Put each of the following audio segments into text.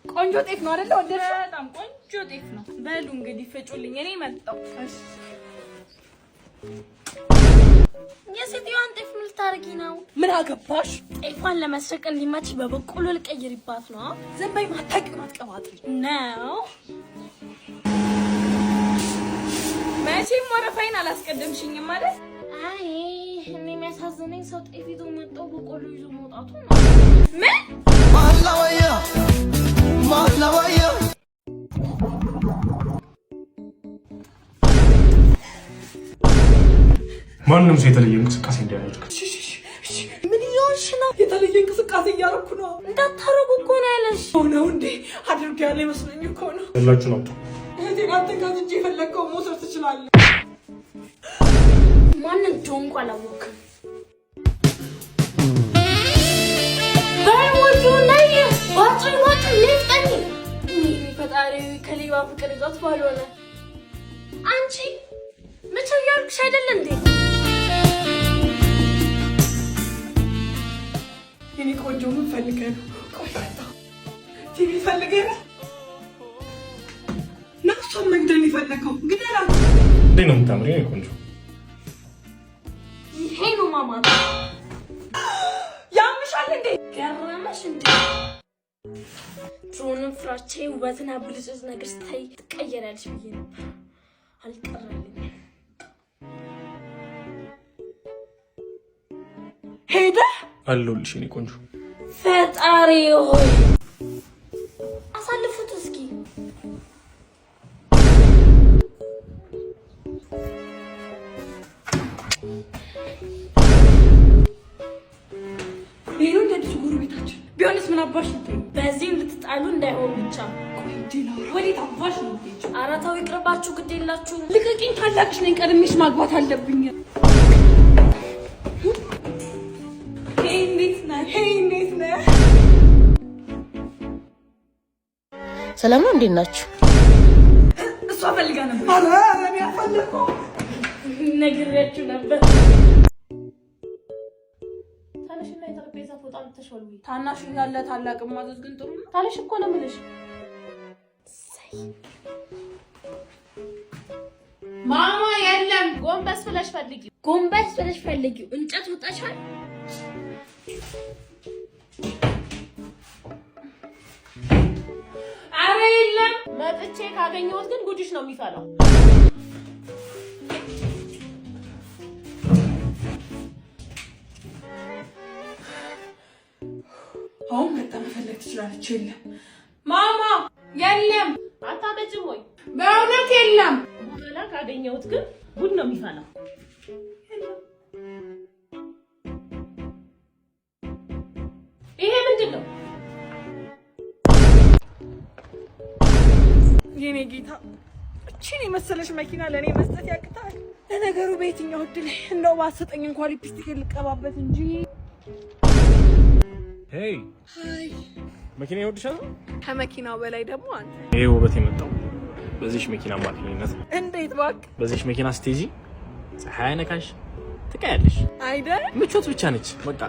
ቆንጆ ጤፍ ነው አይደል? ወደድሽ? በጣም ቆንጆ ጤፍ ነው። በሉ እንግዲህ ፍጩልኝ። እኔ መጣሁ። እሺ የሴትዮዋን ጤፍ ምን ልታረጊ ነው? ምን አገባሽ? ጤፏን ለመስረቅ እንዲመች በበቆሎ ልቀይርባት ነው። ዝም በይ ማታቀባጥሪ ነው። መቼም ወረፋይን አላስቀደምሽኝም ማለት? አይ እኔ የሚያሳዝነኝ ሰው ጤፍ ይዞ መጥቶ በቆሎ ይዞ መውጣቱ ነው። ምን ማላወያ ማንንም ሰው የተለየ እንቅስቃሴ እንዳያደርግ። ምን ይሆንሽ ነው? የተለየ እንቅስቃሴ እያደረኩ ነው። እንዳታረጉ እኮ ነው ያለሽ። ነው እንዴ? አድርግ ያለ መስሎኝ እኮ ነው። ያላችሁ ነው። እህቴን አትንካት እንጂ የፈለግከው መውሰድ ትችላለህ። ማን እንደሆንኩ አላወቅም። ፈጣሪ ከሌባ ፍቅር ይዟት ባልሆነ አንቺ መቼም ያልኩሽ አይደል እንዴ? የኔ ቆንጆ ምን ፈልገህ ነው? ቆይ ቲቪ ፈልገህ ነው? ነፍሷን መግደል የፈለገው ግደላት። እንዴት ነው የምታምሪው የኔ ቆንጆ? ይሄ ነው ማማት። ያምሻል እንዴ? ገረመሽ እንዴ? ድሮንም ፍራቼ ውበትና ብልጭት ነገር ስታይ ትቀየራለሽ ብዬ ነበር። አልቀረልኝም። ሄደ አለሁልሽ የኔ ቆንጆ። ፈጣሪ ሆይ አሳልፉት እስኪ። ይሄ ነው እንደዚህ ጎረቤታችን ቢሆንስ ምን አባሽ ልትይ? በዚህም ልትጣሉ እንዳይሆን ብቻ። ቆይ ዲና ወዴት አባሽ ነው ልትይ? አራታው ይቅርባችሁ፣ ግድ የላችሁም። ልቀቂኝ፣ ታላቅሽ ነኝ፣ ቀድሜሽ ማግባት አለብኝ። እንዴት ነህ? ሰላም ነው? እንዴት ናችሁ? እሷ ፈልጋ ነበር። ኧረ እኔ አልፈልግም። ነግሬያችሁ ነበር። ታናሽና የጠረጴዛ ፎጣ ልተሽወል። ታናሽ ያለ ታላቅ ማዘዝ ግን ጥሩ ነው። ታናሽ እኮ ነው የምልሽ። ማማ የለም። ጎንበስ ብለሽ ፈልጊው። ጎንበስ ብለሽ ፈልጊው። እንጨት ወጣሻል። ኧረ የለም። መጥቼ ካገኘሁት ግን ጉድሽ ነው የሚፈላው። አሁን መጣ መፈለግ ትችላለች። የለም ማማ የለም። አታመጭም ወይ? በእውነት የለም። በኋላ ካገኘሁት ግን ጉድ ነው የሚፈላው። ይሄ ምንድን ነው? የኔ ጌታ እቺን የመሰለሽ መኪና ለኔ መስጠት ያቅታል። ለነገሩ በየትኛው እድል እንደው ባሰጠኝ እንኳን ሊፕስቲክ ልቀባበት እንጂ። ሄይ ሃይ መኪና ይወድሻል? ከመኪናው በላይ ደግሞ አንተ። ይሄ ውበት የመጣው በዚህ መኪና ማጥኝነት። እንዴት እባክህ? በዚህ መኪና ስቴጂ ፀሐይ አይነካሽ፣ ትቀያለሽ። አይደል? ምቾት ብቻ ነች። በቃ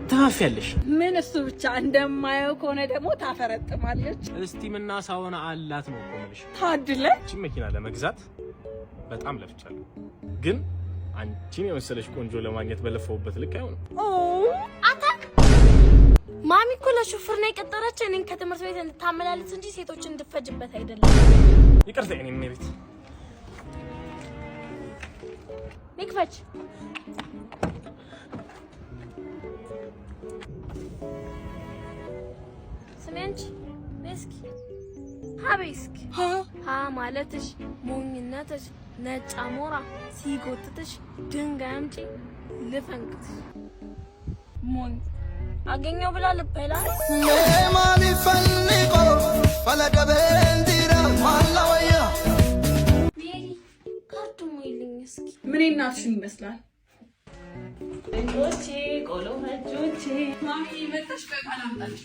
ትፋፊያለሽ። ምን እሱ ብቻ እንደማየው ከሆነ ደግሞ ታፈረጥማለች። እስቲምና ሳውና አላት ነው እኮ የምልሽ። ታድለ እቺ መኪና ለመግዛት በጣም ለፍቻለሁ፣ ግን አንቺን የመሰለሽ ቆንጆ ለማግኘት በለፈውበት ልክ አይሆንም። አታክ ማሚ እኮ ለሹፍር ነው የቀጠረችው እኔን ከትምህርት ቤት እንድታመላልስ እንጂ ሴቶችን እንድፈጅበት አይደለም። ይቅርታ የኔ ሜሪት። ንክፈች። ስሜንች እስኪ ሀቤስኪ ሀ ማለትሽ ሞኝነትሽ ነጭ አሞራ ሲጎትትሽ ድንጋይ አምጪ ልፈንክትሽ ሞኝ አገኘው ብላ ልበላ ማን ይፈልቆ ፈለቀበንዲራ ማላወያ ሜሪ ካርቱ ሞይልኝ እስኪ ምን እናትሽን ይመስላል? ልጆቼ ቆሎ ፈጆቼ ማሚ መጣሽ? በቃ ላምጣልሽ።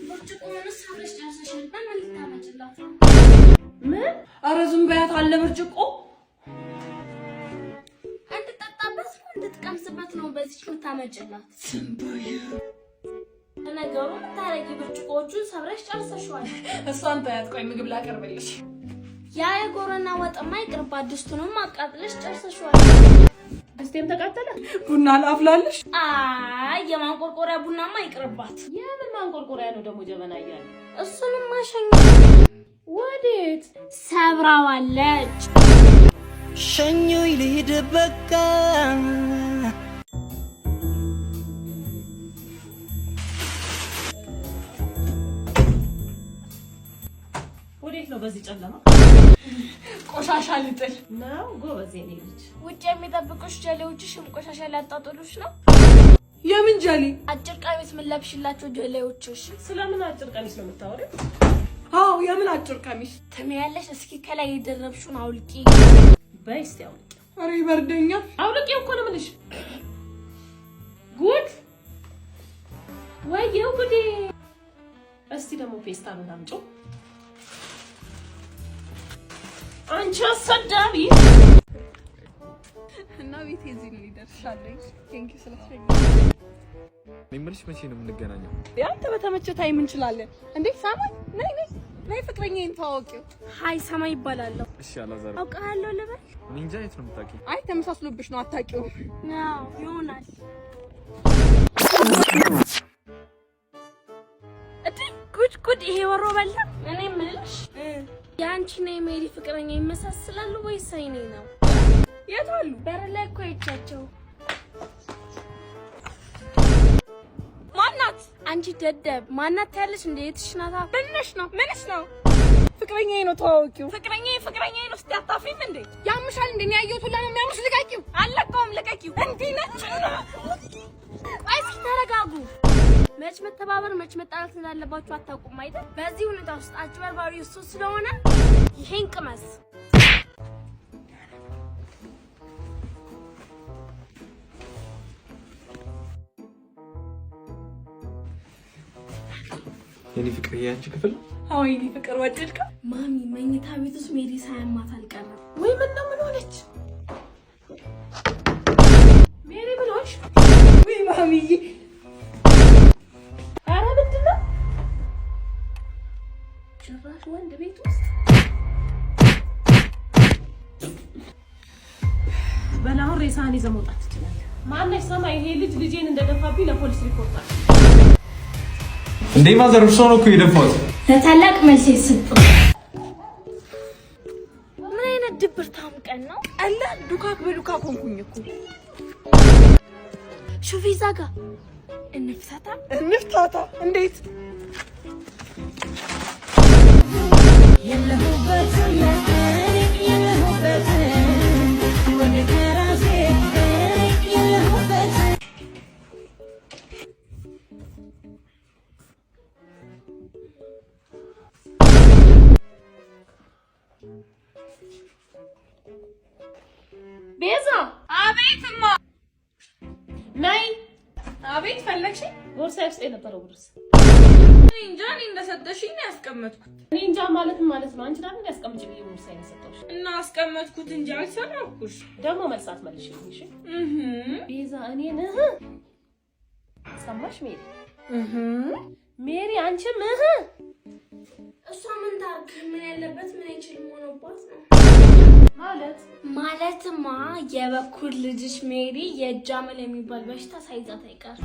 ብርጭቆውን ሳብረሽ ጨርሰሻል። በምን ልታመጭላት ነው? ምን? ኧረ ዝም በያት። አለ ብርጭቆ እንድትጠጣበት ነው እንድትቀምስበት ነው በዚህ ልታመጭላት? ዝም በይ። ነገሩ ታረቂ ብርጭቆቹን ሰብረሽ ጨርሰሽዋል። እሷን ታያት ቆይ ምግብ ላቀርብልሽ። ያ የጎረና ወጥማ ይቅርባት ድስቱንም አቃጥለሽ ጨርሰሽዋል። ድስቴም ተቃጠለ። ቡና ላፍላልሽ? አይ የማንቆርቆሪያ ቡናማ ይቅርባት። የምን ማንቆርቆሪያ ነው ደግሞ ጀበና እያለ? እሱንም ማሸኛ ወዴት ሰብራዋለች። ሸኞይ ልሂድ በቃ ወዴት ነው በዚህ ጨለማ? ቆሻሻ ልጥል ነው ጎበዝ የኔ ልጅ። ውጭ የሚጠብቁሽ ጀሌዎችሽም ቆሻሻ ሊያጣጥሉሽ ነው። የምን ጀሌ? አጭር ቀሚስ ምን ለብሽላቸው ጀሌዎችሽ? ስለምን አጭር ቀሚስ ነው የምታወሪው? አዎ የምን አጭር ቀሚስ ትመያለሽ? እስኪ ከላይ የደረብሽውን አውልቂ። በይ እስቲ አውልቂ። ኧረ ይበርደኛል። አውልቂው እኮ ነው የምልሽ። ጉድ ወይዬው ጉዴ። እስቲ ደግሞ ፌስታሉን አምጪው። አንቺ አሰዳቢ እና ቤቴ እዚህ ነው ይደርሻለኝ። ቴንክ ዩ ስለፈኝ። እኔ የምልሽ መቼ ነው የምንገናኘው? ያንተ በተመቸ ታይም እንችላለን እንዴ? ሰማይ ነይ ፍቅረኛዬን ተዋወቂው። ሃይ ሰማይ ይባላለሁ። እሺ አላዛር አውቃለሁ ልበል? እኔ እንጃ የት ነው የምታውቂው? አይ ተመሳስሎብሽ ነው አታውቂውም። ነው ይሆናል። ጉድ ይሄ ወሮ በላ። እኔ የምልሽ ያንቺና የሜሪ ፍቅረኛ ይመሳሰላሉ ወይስ አይኔ ነው? የት አሉ? በር ላይ እኮ አይቻቸው። ማናት? አንቺ ደደብ ማናት ያለሽ እንዴ? የትሽናታ ምንሽ ነው? ፍቅረኛዬ ነው ተዋወቂው። ፍቅረኛዬ ነው። እስቲ አታፍሪም እንዴ? ያምሻል እንዴ? ያየሁት ሁላ ነው የሚያምሽ። ልቀቂው። አለቀውም። ልቀቂው። እንዴ ነች። እስኪ ተረጋጉ። መች መተባበር መች መጣላት እንዳለባችሁ አታውቁም አይደል? በዚህ ሁኔታ ውስጥ አጭበርባሪው እሱ ስለሆነ ይሄን ቅመስ። የኔ ፍቅር ያንቺ ክፍል? አዎ የኔ ፍቅር ወደድከው? ማሚ መኝታ ቤት ውስጥ ሜሪ ሳያማት አልቀረም። ወይ ምን ሆነች? ሜሪ ምን ሆነሽ? ወይ ማሚዬ ጭራሽ ወንድ ቤት ውስጥ በላሁን ሬሳን ይዘህ መውጣት ትችላለህ። ማነሽ ሰማይ? ይሄ ልጄን እንደደፋብኝ ለፖሊስ ሪፖርት አለ። እንዴ ማዘር እርሶ ነው እኮ የደፋሁት። ለታላቅ መልስ ይስጡ። ምን አይነት ድብርታም ቀን ነው? አላ ዱካክ በዱካክ ሆንኩኝ እኮ። ሹፊ ዛጋ እንፍታታ። እንዴት? ቤዛ። አቤትማ። ነይ። አቤት ፈለግሽ? ቦርሳዬ ውስጥ የነበረው ብርስ እኔ እንጃ። እኔ እንደሰጠሽኝ ነው ያስቀመጥኩት። እኔ እንጃ ማለት ነው። አንቺ ደግሞ ያስቀምጪ ብዬ ቦርሳዬን ሰጠሁሽ እና አስቀመጥኩት እንጂ አልሰራኩሽ። ደግሞ መልሳት መልሽልኝ። እሺ ቤዛ እኔን ሰማሽ? ሜሪ አንቺም እሷ ምን ታርግ? ምን ያለበት ምን አይችልም ሆኖባት ነው ማለትማ የበኩር ልጅሽ ሜሪ የጃመል የሚባል በሽታ ሳይዛት አይቀር።